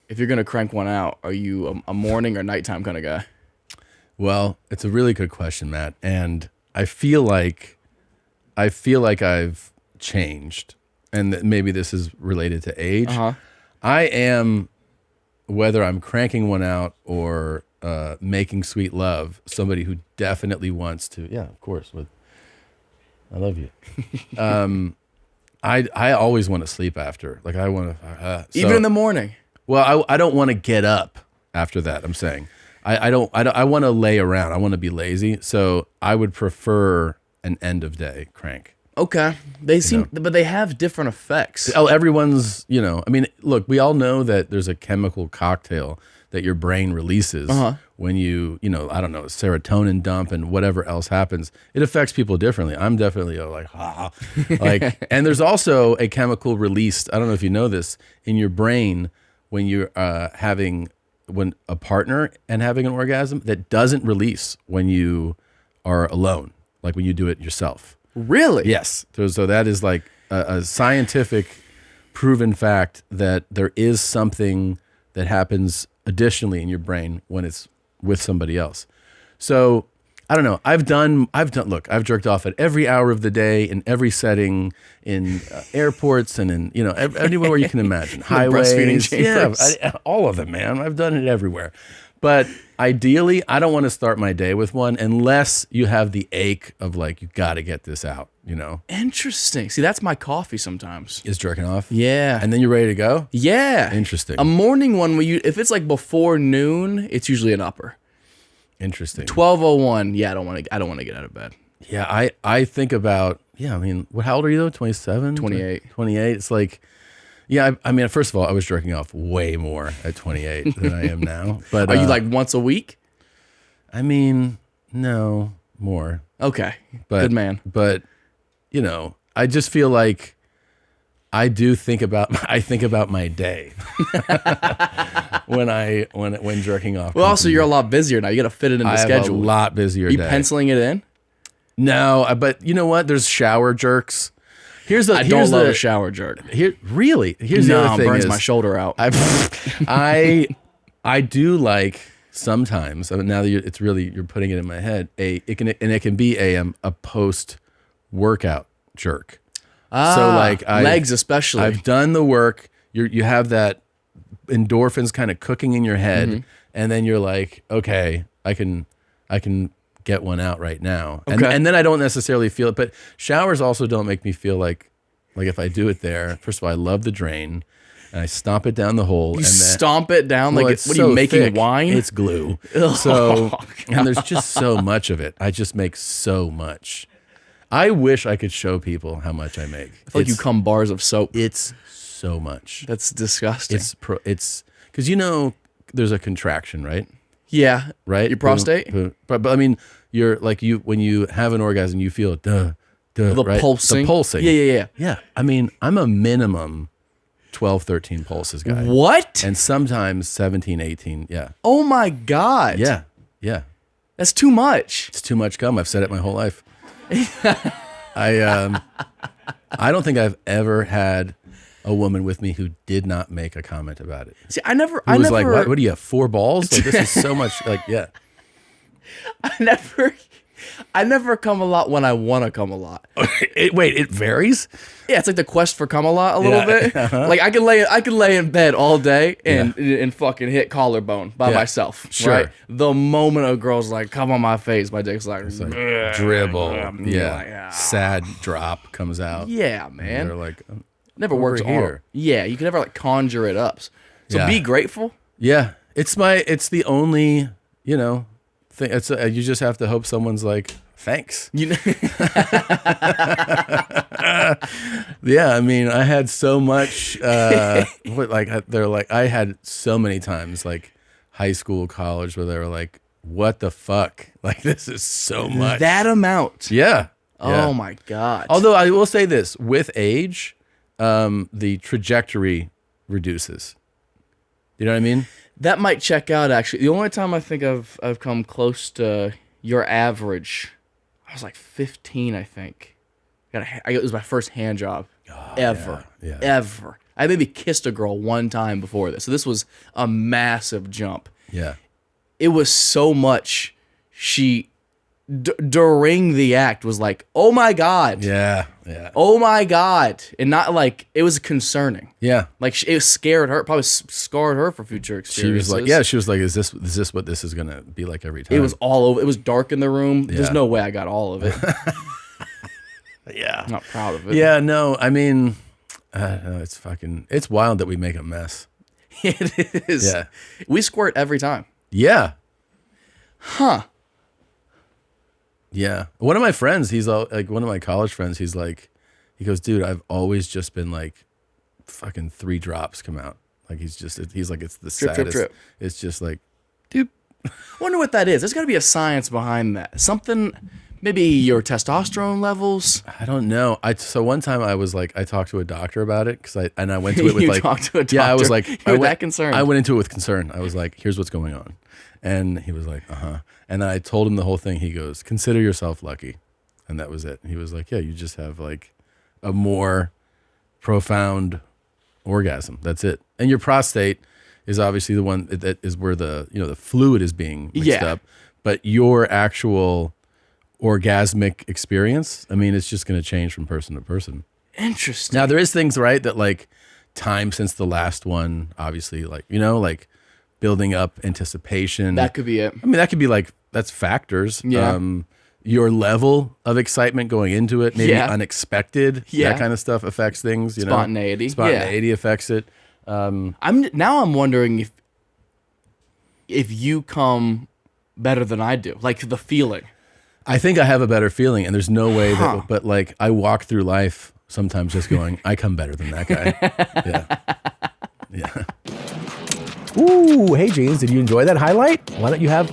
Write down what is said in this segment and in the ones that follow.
if you're gonna crank one out, are you a morning or nighttime kind of guy? Well, it's a really good question, Matt, and I feel like I've changed, and maybe this is related to age. I am, whether I'm cranking one out or making sweet love, somebody who definitely wants to. Yeah, of course. I love you. I always want to sleep after. Like I want to, Even in the morning. Well, I don't want to get up after that. I'm saying I want to lay around. I want to be lazy. So I would prefer an end of day crank. Okay. But they have different effects. Oh, everyone's, I mean, look, we all know that there's a chemical cocktail that your brain releases when you, I don't know, serotonin dump and whatever else happens. It affects people differently. I'm definitely and there's also a chemical released, I don't know if you know this, in your brain when you're when a partner and having an orgasm that doesn't release when you are alone, like when you do it yourself. Really? Yes. So that is like a scientific proven fact that there is something that happens additionally in your brain when it's with somebody else. So I don't know. I've jerked off at every hour of the day in every setting, in airports and in, anywhere you can imagine. Highways. Breastfeeding chambers. Yeah, all of them, man. I've done it everywhere. But ideally, I don't want to start my day with one unless you have the ache of like, you got to get this out, Interesting. See, that's my coffee sometimes. Is jerking off? Yeah. And then you're ready to go? Yeah. Interesting. A morning one, if it's like before noon, it's usually an upper. Interesting. 12:01, yeah, I don't want to get out of bed. Yeah, I think about, I mean, how old are you though? 27? 28. 28. It's like, yeah, I mean, first of all, I was jerking off way more at 28 than I am now. But are you like once a week? I mean, no, more. Okay, good man. But, I just feel like I think about my day when jerking off. Well, also you're a lot busier now. You got to fit it in the schedule. I have a lot busier Are you day. penciling it in? No, but you know what? There's shower jerks. I don't love a shower jerk. Really? Here's the other thing. Burns my shoulder out. I do like sometimes. Now that you're putting it in my head. It can be a post workout jerk. So like legs especially. I've done the work. You have that endorphins kind of cooking in your head, and then you're like, okay, I can get one out right now. Okay. And then I don't necessarily feel it. But showers also don't make me feel like if I do it there, first of all, I love the drain. And I stomp it down the hole. You stomp it down like it's what are you making thick. Wine? It's glue. So and there's just so much of it. I just make so much. I wish I could show people how much I make. I feel like you come bars of soap. It's so much. That's disgusting. It's because there's a contraction, right? Yeah. Right. Your prostate. But I mean, you're like when you have an orgasm, you feel the right? pulsing. The pulsing. Yeah. Yeah. I mean, I'm a minimum 12, 13 pulses guy. What? And sometimes 17, 18. Yeah. Oh my God. Yeah. Yeah. That's too much. It's too much cum. I've said it my whole life. I don't think I've ever had a woman with me who did not make a comment about it. See, I never like, what do you have, 4 balls? Like, this is so much, like, yeah. I never come a lot when I want to come a lot. It varies? Yeah, it's like the quest for come a lot a little bit. Like I could lay in bed all day and fucking hit collarbone by myself. Sure. Right? The moment a girl's like, come on my face, my dick's like, dribble. Yeah. Like, sad drop comes out. Yeah, man. They're like, never works here. Yeah, you can never like conjure it up. So be grateful. Yeah. It's the only, thing. It's you just have to hope someone's like, thanks. You know? Yeah, I mean, I had so much. I had so many times, like high school, college, where they were like, "What the fuck? Like, this is so much." That amount. Yeah. Oh my God. Although I will say this, with age, the trajectory reduces. You know what I memean? That might check out, actually. The only time I think I've come close to your average, I was like 15, I think. It was my first hand job ever. Yeah. Ever. I maybe kissed a girl one time before this. So this was a massive jump. Yeah. It was so much. She, during the act, was like, oh my God. Yeah. Yeah. Oh my God. And not like, it was concerning. Yeah. Like, it scared her, probably scarred her for future experiences. She was like, is this what this is going to be like every time? It was all over. It was dark in the room. Yeah. There's no way I got all of it. Yeah. I'm not proud of it. Yeah, no, I mean, it's wild that we make a mess. It is. Yeah. We squirt every time. Yeah. Huh. Yeah. One of my friends, he's like one of my college friends, he goes, dude, I've always just been like fucking 3 drops come out. Like he's like, it's the saddest. Trip. It's just like, dude. Wonder what that is. There's got to be a science behind that. Something, maybe your testosterone levels. I don't know. So one time I was like, I talked to a doctor about it I went to it with You talked to a doctor? Yeah, I was like, that concerned. I went into it with concern. I was like, here's what's going on. And he was like, and then I told him the whole thing. He goes, consider yourself lucky. And that was it. He was like, yeah, you just have like a more profound orgasm. That's it. And your prostate is obviously the one that is where the fluid is being mixed up. But your actual orgasmic experience, I mean, it's just going to change from person to person. Interesting. Now, there is things, right, that like time since the last one, obviously, like, like building up anticipation. That could be it. I mean, that could be like, that's factors. Yeah. Your level of excitement going into it, maybe unexpected, that kind of stuff affects things. Spontaneity. Spontaneity affects it. I'm wondering if you come better than I do, like the feeling. I think I have a better feeling, and there's no way that, but like I walk through life sometimes just going, I come better than that guy. Yeah. Ooh, hey Jeans, did you enjoy that highlight? Why don't you have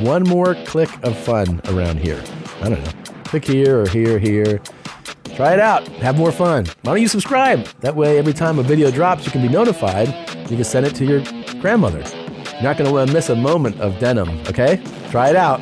one more click of fun around here? I don't know. Click here or here. Try it out. Have more fun. Why don't you subscribe? That way, every time a video drops, you can be notified. You can send it to your grandmother. You're not going to miss a moment of denim, okay? Try it out.